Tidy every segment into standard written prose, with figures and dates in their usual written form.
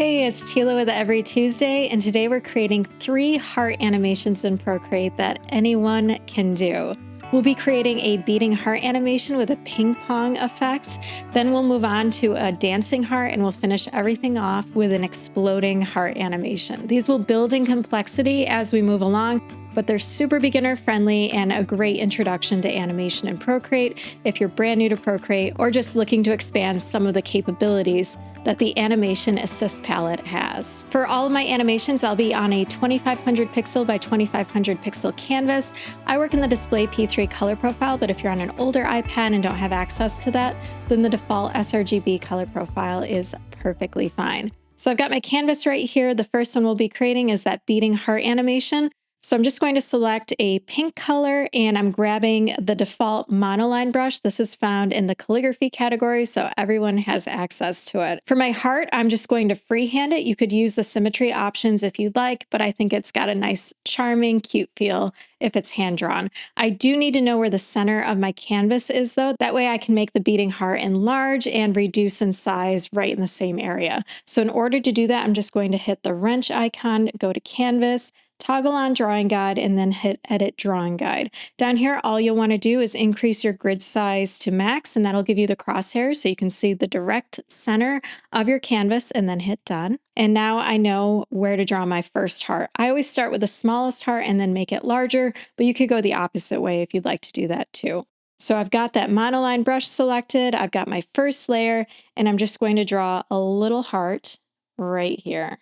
Hey, it's Tila with Every Tuesday, and today we're creating 3 heart animations in Procreate that anyone can do. We'll be creating a beating heart animation with a ping pong effect. Then we'll move on to a dancing heart, and we'll finish everything off with an exploding heart animation. These will build in complexity as we move along, but they're super beginner friendly and a great introduction to animation in Procreate if you're brand new to Procreate or just looking to expand some of the capabilities that the Animation Assist palette has. For all of my animations, I'll be on a 2500 pixel by 2500 pixel canvas. I work in the Display P3 color profile, but if you're on an older iPad and don't have access to that, then the default sRGB color profile is perfectly fine. So I've got my canvas right here. The first one we'll be creating is that beating heart animation. So I'm just going to select a pink color and I'm grabbing the default monoline brush. This is found in the calligraphy category, so everyone has access to it. For my heart, I'm just going to freehand it. You could use the symmetry options if you'd like, but I think it's got a nice, charming, cute feel if it's hand-drawn. I do need to know where the center of my canvas is though. That way I can make the beating heart enlarge and reduce in size right in the same area. So in order to do that, I'm just going to hit the wrench icon, go to canvas, toggle on drawing guide, and then hit edit drawing guide. Down here, all you'll want to do is increase your grid size to max, and that'll give you the crosshairs so you can see the direct center of your canvas, and then hit done. And now I know where to draw my first heart. I always start with the smallest heart and then make it larger, but you could go the opposite way if you'd like to do that too. So I've got that monoline brush selected, I've got my first layer, and I'm just going to draw a little heart right here,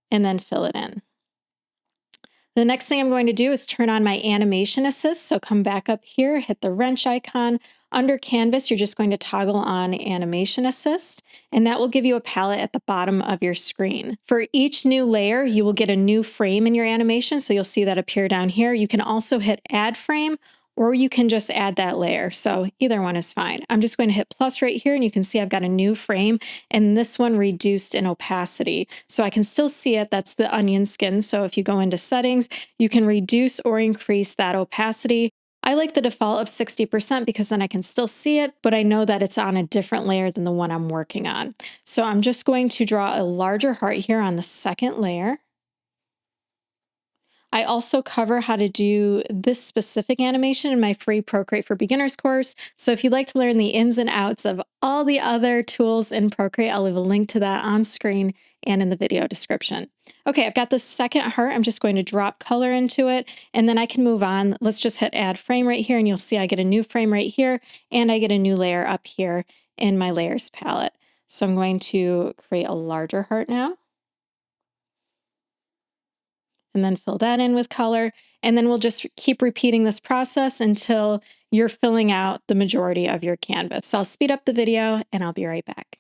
and then fill it in. The next thing I'm going to do is turn on my animation assist. So come back up here, hit the wrench icon. Under canvas, you're just going to toggle on animation assist, and that will give you a palette at the bottom of your screen. For each new layer, you will get a new frame in your animation. So you'll see that appear down here. You can also hit add frame, or you can just add that layer. So either one is fine. I'm just going to hit plus right here, and you can see I've got a new frame, and this one reduced in opacity. So I can still see it. That's the onion skin. So if you go into settings, you can reduce or increase that opacity. I like the default of 60% because then I can still see it, but I know that it's on a different layer than the one I'm working on. So I'm just going to draw a larger heart here on the second layer. I also cover how to do this specific animation in my free Procreate for Beginners course. So if you'd like to learn the ins and outs of all the other tools in Procreate, I'll leave a link to that on screen and in the video description. Okay, I've got the second heart. I'm just going to drop color into it, and then I can move on. Let's just hit add frame right here, and you'll see I get a new frame right here, and I get a new layer up here in my layers palette. So I'm going to create a larger heart now, and then fill that in with color. And then we'll just keep repeating this process until you're filling out the majority of your canvas. So I'll speed up the video and I'll be right back.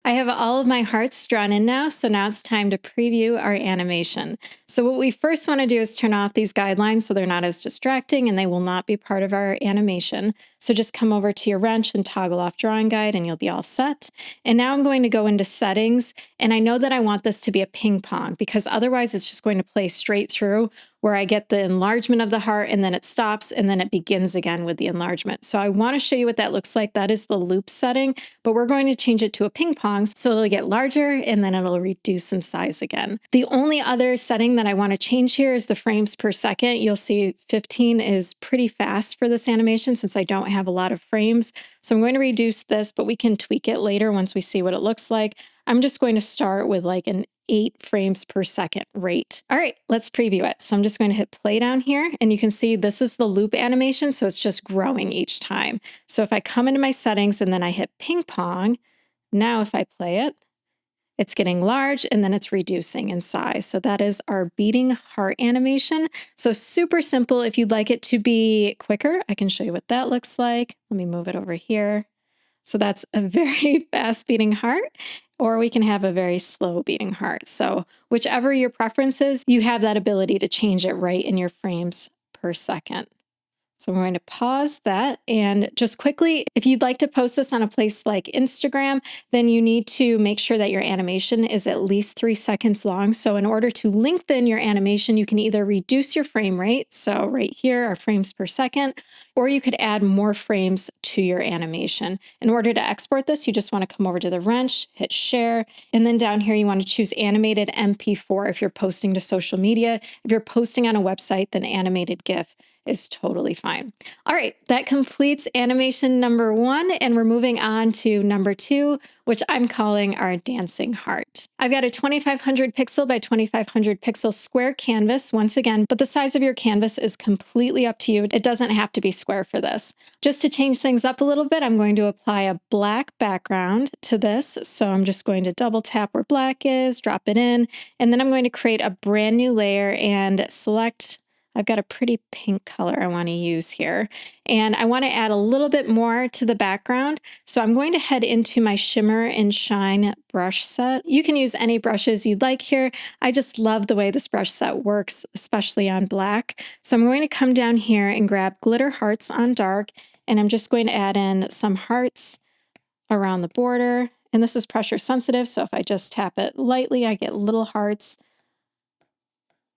I have all of my hearts drawn in now, so now it's time to preview our animation. So what we first want to do is turn off these guidelines so they're not as distracting and they will not be part of our animation. So just come over to your wrench and toggle off drawing guide and you'll be all set. And now I'm going to go into settings, and I know that I want this to be a ping pong because otherwise it's just going to play straight through where I get the enlargement of the heart and then it stops and then it begins again with the enlargement. So I want to show you what that looks like. That is the loop setting, but we're going to change it to a ping pong so it'll get larger and then it'll reduce in size again. The only other setting that I want to change here is the frames per second. You'll see 15 is pretty fast for this animation since I don't have a lot of frames. So I'm going to reduce this, but we can tweak it later once we see what it looks like. I'm just going to start with like an 8 frames per second rate. All right, let's preview it. So I'm just going to hit play down here, and you can see this is the loop animation, so it's just growing each time. So if I come into my settings and then I hit ping pong, now if I play it, it's getting large and then it's reducing in size. So that is our beating heart animation. So super simple. If you'd like it to be quicker, I can show you what that looks like. Let me move it over here. So that's a very fast beating heart, or we can have a very slow beating heart. So whichever your preference is, you have that ability to change it right in your frames per second. So I'm going to pause that, and just quickly, if you'd like to post this on a place like Instagram, then you need to make sure that your animation is at least 3 seconds long. So in order to lengthen your animation, you can either reduce your frame rate, so right here are frames per second, or you could add more frames to your animation. In order to export this, you just want to come over to the wrench, hit share, and then down here you want to choose animated MP4 if you're posting to social media. If you're posting on a website, then animated GIF is totally fine. All right, that completes animation number 1, and we're moving on to number 2, which I'm calling our dancing heart. I've got a 2500 pixel by 2500 pixel square canvas once again, but the size of your canvas is completely up to you. It doesn't have to be square for this. Just to change things up a little bit, I'm going to apply a black background to this. So I'm just going to double tap where black is, drop it in, and then I'm going to create a brand new layer and select. I've got a pretty pink color I want to use here, and I want to add a little bit more to the background. So I'm going to head into my Shimmer and Shine brush set. You can use any brushes you'd like here. I just love the way this brush set works, especially on black. So I'm going to come down here and grab Glitter Hearts on Dark, and I'm just going to add in some hearts around the border. And this is pressure sensitive, so if I just tap it lightly, I get little hearts.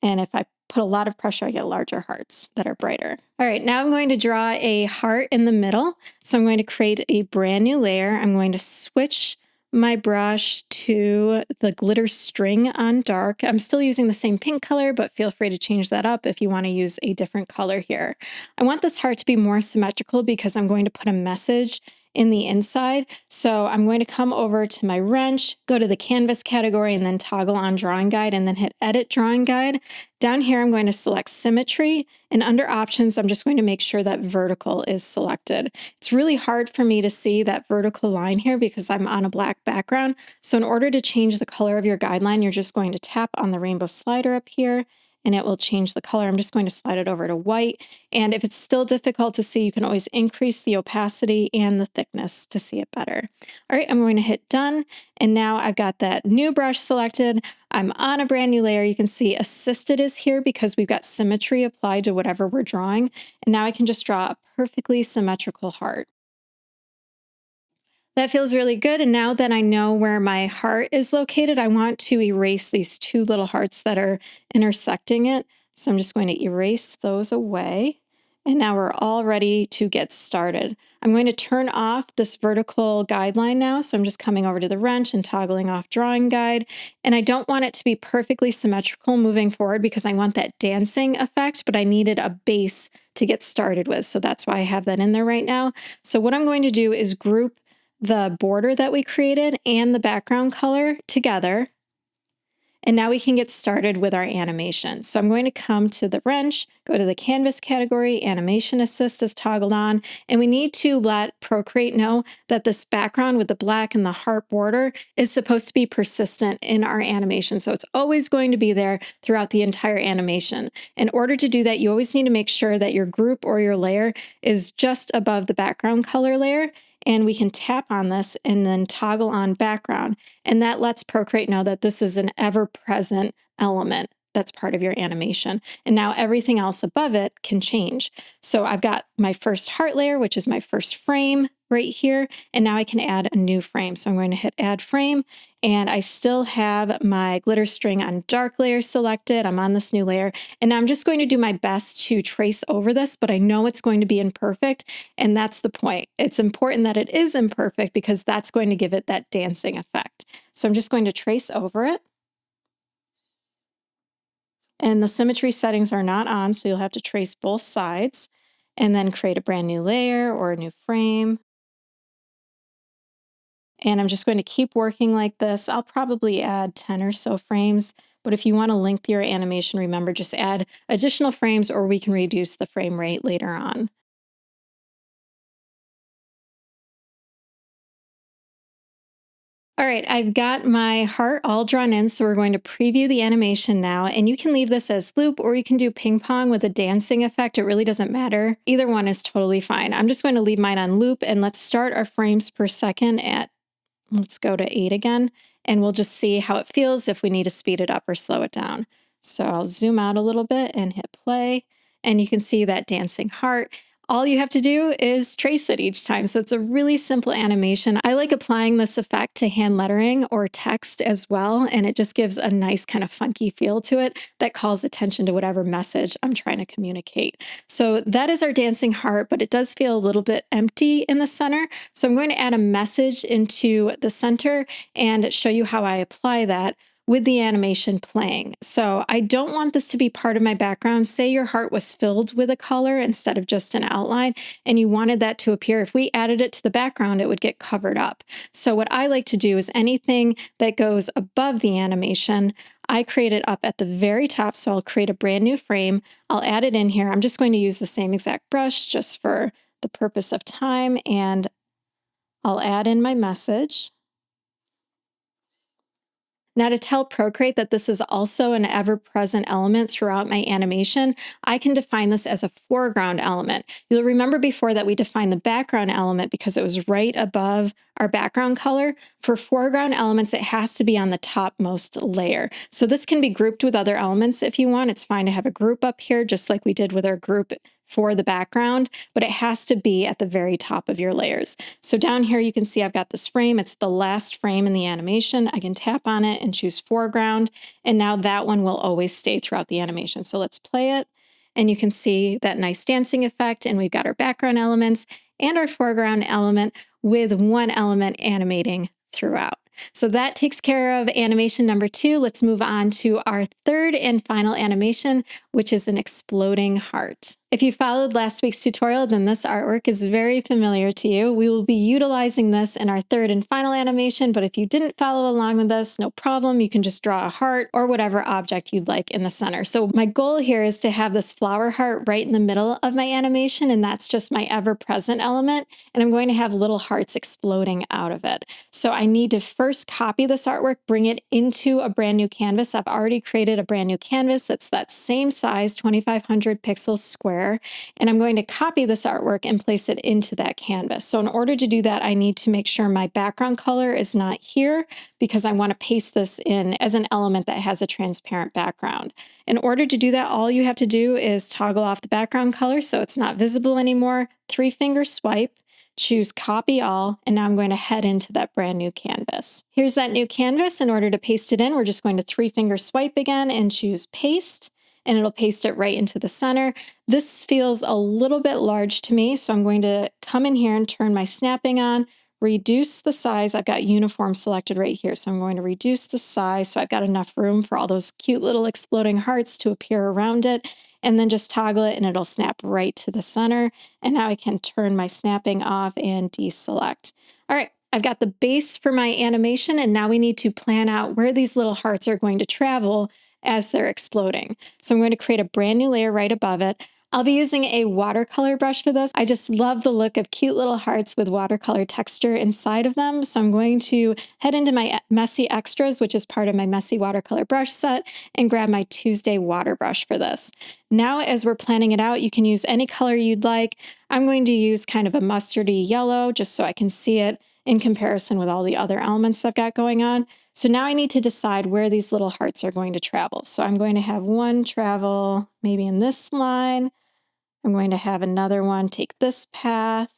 And if I put a lot of pressure, I get larger hearts that are brighter. All right, now I'm going to draw a heart in the middle. So I'm going to create a brand new layer. I'm going to switch my brush to the glitter string on dark. I'm still using the same pink color, but feel free to change that up if you want to use a different color here. I want this heart to be more symmetrical because I'm going to put a message in the inside. So I'm going to come over to my wrench, go to the canvas category, and then toggle on drawing guide, and then hit edit drawing guide. Down here, I'm going to select symmetry, and under options, I'm just going to make sure that vertical is selected. It's really hard for me to see that vertical line here because I'm on a black background. So in order to change the color of your guideline, you're just going to tap on the rainbow slider up here, and it will change the color. I'm just going to slide it over to white. And if it's still difficult to see, you can always increase the opacity and the thickness to see it better. All right, I'm going to hit done. And now I've got that new brush selected. I'm on a brand new layer. You can see assisted is here because we've got symmetry applied to whatever we're drawing. And now I can just draw a perfectly symmetrical heart. That feels really good. And now that I know where my heart is located, I want to erase these 2 little hearts that are intersecting it. So I'm just going to erase those away. And now we're all ready to get started. I'm going to turn off this vertical guideline now. So I'm just coming over to the wrench and toggling off drawing guide. And I don't want it to be perfectly symmetrical moving forward because I want that dancing effect, but I needed a base to get started with. So that's why I have that in there right now. So what I'm going to do is group the border that we created and the background color together. And now we can get started with our animation. So I'm going to come to the wrench, go to the canvas category, animation assist is toggled on, and we need to let Procreate know that this background with the black and the heart border is supposed to be persistent in our animation. So it's always going to be there throughout the entire animation. In order to do that, you always need to make sure that your group or your layer is just above the background color layer. And we can tap on this and then toggle on background. And that lets Procreate know that this is an ever-present element that's part of your animation. And now everything else above it can change. So I've got my first heart layer, which is my first frame right here. And now I can add a new frame. So I'm going to hit add frame. And I still have my glitter string on dark layer selected. I'm on this new layer. And now I'm just going to do my best to trace over this, but I know it's going to be imperfect. And that's the point. It's important that it is imperfect because that's going to give it that dancing effect. So I'm just going to trace over it. And the symmetry settings are not on, so you'll have to trace both sides and then create a brand new layer or a new frame. And I'm just going to keep working like this. I'll probably add 10 or so frames, but if you want to lengthen your animation, remember, just add additional frames or we can reduce the frame rate later on. All right, I've got my heart all drawn in, so we're going to preview the animation now, and you can leave this as loop or you can do ping pong with a dancing effect. It really doesn't matter. Either one is totally fine. I'm just going to leave mine on loop, and let's start our frames per second at, let's go to 8 again, and we'll just see how it feels if we need to speed it up or slow it down. So I'll zoom out a little bit and hit play, and you can see that dancing heart. All you have to do is trace it each time. So it's a really simple animation. I like applying this effect to hand lettering or text as well. And it just gives a nice kind of funky feel to it that calls attention to whatever message I'm trying to communicate. So that is our dancing heart, but it does feel a little bit empty in the center. So I'm going to add a message into the center and show you how I apply that with the animation playing. So I don't want this to be part of my background. Say your heart was filled with a color instead of just an outline, and you wanted that to appear. If we added it to the background, it would get covered up. So what I like to do is anything that goes above the animation, I create it up at the very top. So I'll create a brand new frame. I'll add it in here. I'm just going to use the same exact brush just for the purpose of time, and I'll add in my message. Now, to tell Procreate that this is also an ever-present element throughout my animation, I can define this as a foreground element. You'll remember before that we defined the background element because it was right above our background color. For foreground elements, it has to be on the topmost layer. So this can be grouped with other elements if you want. It's fine to have a group up here, just like we did with our group for the background, but it has to be at the very top of your layers. So down here, you can see I've got this frame. It's the last frame in the animation. I can tap on it and choose foreground. And now that one will always stay throughout the animation. So let's play it. And you can see that nice dancing effect. And we've got our background elements and our foreground element with one element animating throughout. So that takes care of animation number 2. Let's move on to our third and final animation, which is an exploding heart. If you followed last week's tutorial, then this artwork is very familiar to you. We will be utilizing this in our third and final animation, but if you didn't follow along with us, no problem. You can just draw a heart or whatever object you'd like in the center. So my goal here is to have this flower heart right in the middle of my animation, and that's just my ever-present element, and I'm going to have little hearts exploding out of it. So I need to first copy this artwork, bring it into a brand new canvas. I've already created a brand new canvas that's that same size, 2500 pixels square. And I'm going to copy this artwork and place it into that canvas. So in order to do that, I need to make sure my background color is not here because I want to paste this in as an element that has a transparent background. In order to do that, all you have to do is toggle off the background color so it's not visible anymore, 3-finger swipe, choose copy all, and now I'm going to head into that brand new canvas. Here's that new canvas. In order to paste it in, we're just going to 3-finger swipe again and choose paste, and it'll paste it right into the center. This feels a little bit large to me, so I'm going to come in here and turn my snapping on, reduce the size. I've got uniform selected right here, so I'm going to reduce the size so I've got enough room for all those cute little exploding hearts to appear around it, and then just toggle it and it'll snap right to the center. And now I can turn my snapping off and deselect. All right, I've got the base for my animation, and now we need to plan out where these little hearts are going to travel as they're exploding. So I'm going to create a brand new layer right above it. I'll be using a watercolor brush for this. I just love the look of cute little hearts with watercolor texture inside of them. So I'm going to head into my Messy Extras, which is part of my Messy watercolor brush set, and grab my Tuesday water brush for this. Now, as we're planning it out, you can use any color you'd like. I'm going to use kind of a mustardy yellow just so I can see it in comparison with all the other elements I've got going on. So now I need to decide where these little hearts are going to travel. So I'm going to have one travel maybe in this line. I'm going to have another one take this path.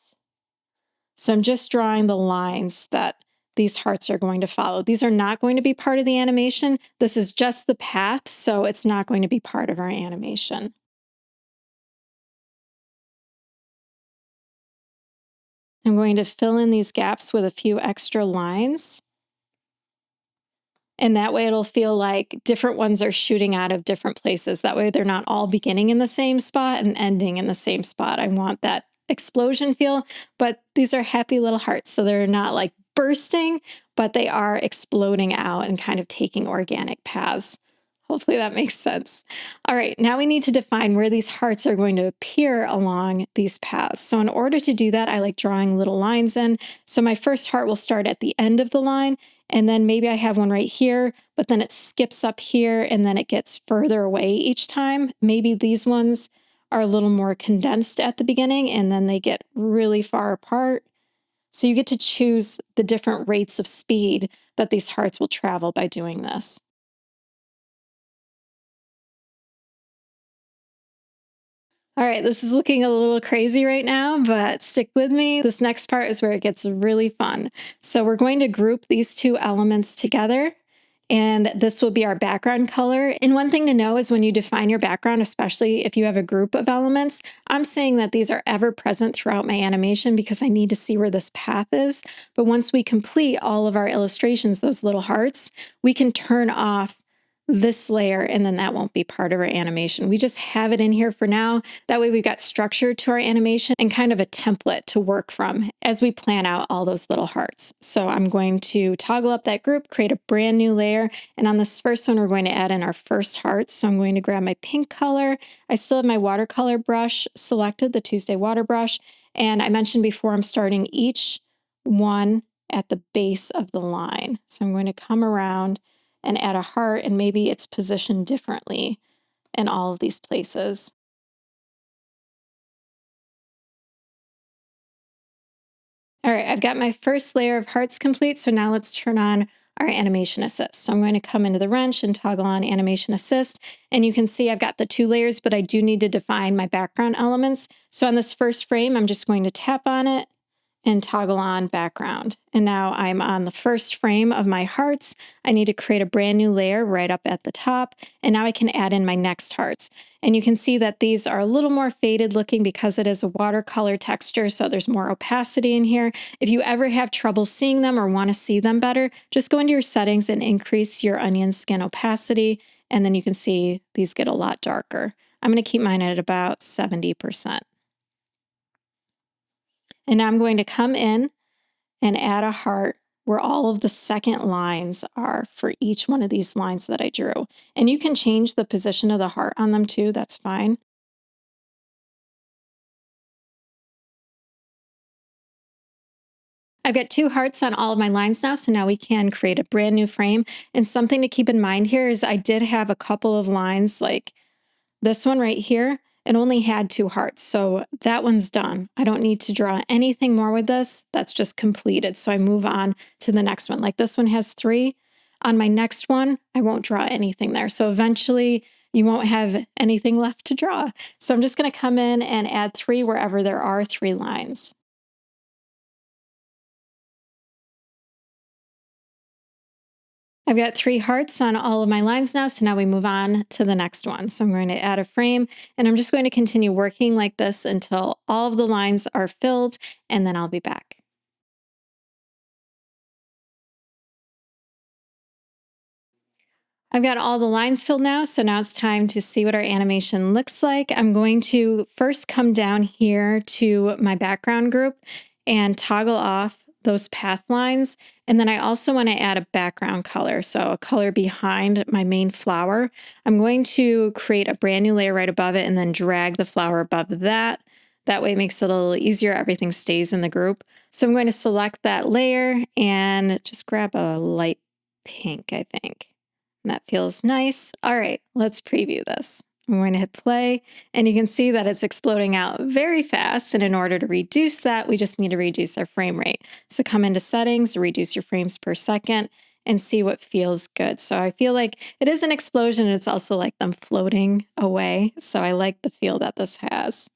So I'm just drawing the lines that these hearts are going to follow. These are not going to be part of the animation. This is just the path, so it's not going to be part of our animation. I'm going to fill in these gaps with a few extra lines. And that way it'll feel like different ones are shooting out of different places. That way they're not all beginning in the same spot and ending in the same spot. I want that explosion feel, but these are happy little hearts. So they're not like bursting, but they are exploding out and kind of taking organic paths. Hopefully that makes sense. All right, now we need to define where these hearts are going to appear along these paths. So in order to do that, I like drawing little lines in. So my first heart will start at the end of the line, and then maybe I have one right here, but then it skips up here and then it gets further away each time. Maybe these ones are a little more condensed at the beginning and then they get really far apart. So you get to choose the different rates of speed that these hearts will travel by doing this. All right, this is looking a little crazy right now, but stick with me. This next part is where it gets really fun. So we're going to group these two elements together, and this will be our background color. And one thing to know is when you define your background, especially if you have a group of elements, I'm saying that these are ever present throughout my animation because I need to see where this path is. But once we complete all of our illustrations, those little hearts, we can turn off this layer, and then that won't be part of our animation. We just have it in here for now. That way we've got structure to our animation and kind of a template to work from as we plan out all those little hearts. So I'm going to toggle up that group, create a brand new layer. And on this first one, we're going to add in our first hearts. So I'm going to grab my pink color. I still have my watercolor brush selected, the Tuesday water brush. And I mentioned before, I'm starting each one at the base of the line. So I'm going to come around and add a heart, and maybe it's positioned differently in all of these places. All right, I've got my first layer of hearts complete, so now let's turn on our animation assist. So I'm going to come into the wrench and toggle on animation assist, and you can see I've got the two layers, but I do need to define my background elements. So on this first frame, I'm just going to tap on it and toggle on background. And now I'm on the first frame of my hearts. I need to create a brand new layer right up at the top. And now I can add in my next hearts. And you can see that these are a little more faded looking because it is a watercolor texture, so there's more opacity in here. If you ever have trouble seeing them or want to see them better, just go into your settings and increase your onion skin opacity, and then you can see these get a lot darker. I'm going to keep mine at about 70%. And now I'm going to come in and add a heart where all of the second lines are for each one of these lines that I drew. And you can change the position of the heart on them too, that's fine. I've got two hearts on all of my lines now, so now we can create a brand new frame. And something to keep in mind here is I did have a couple of lines like this one right here, it only had two hearts, so that one's done. I don't need to draw anything more with this. That's just completed. So I move on to the next one. Like this one has three. On my next one, I won't draw anything there. So eventually you won't have anything left to draw. So I'm just going to come in and add three wherever there are three lines. I've got three hearts on all of my lines now, so now we move on to the next one. So I'm going to add a frame, and I'm just going to continue working like this until all of the lines are filled, and then I'll be back. I've got all the lines filled now, so now it's time to see what our animation looks like. I'm going to first come down here to my background group and toggle off those path lines. And then I also want to add a background color, so a color behind my main flower. I'm going to create a brand new layer right above it and then drag the flower above that. That way it makes it a little easier. Everything stays in the group. So I'm going to select that layer and just grab a light pink, I think. And that feels nice. All right, let's preview this. I'm going to hit play, and you can see that it's exploding out very fast. And in order to reduce that, we just need to reduce our frame rate. So come into settings, reduce your frames per second, and see what feels good. So I feel like it is an explosion. And it's also like them floating away. So I like the feel that this has.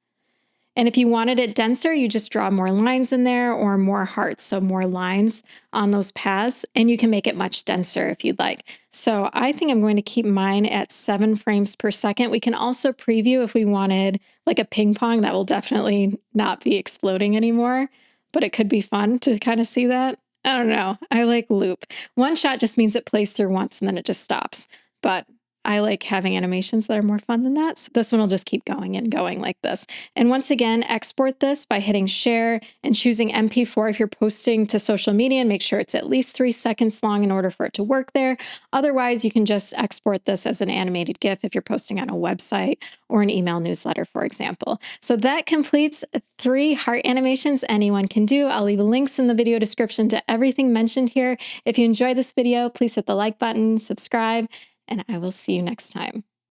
And if you wanted it denser, you just draw more lines in there or more hearts, so more lines on those paths, and you can make it much denser if you'd like. So I think I'm going to keep mine at 7 frames per second. We can also preview if we wanted like a ping pong. That will definitely not be exploding anymore, but it could be fun to kind of see that. I don't know. I like loop. One shot just means it plays through once and then it just stops. But I like having animations that are more fun than that. So this one will just keep going and going like this. And once again, export this by hitting share and choosing MP4 if you're posting to social media, and make sure it's at least 3 seconds long in order for it to work there. Otherwise, you can just export this as an animated GIF if you're posting on a website or an email newsletter, for example. So that completes 3 heart animations anyone can do. I'll leave links in the video description to everything mentioned here. If you enjoyed this video, please hit the like button, subscribe, and I will see you next time.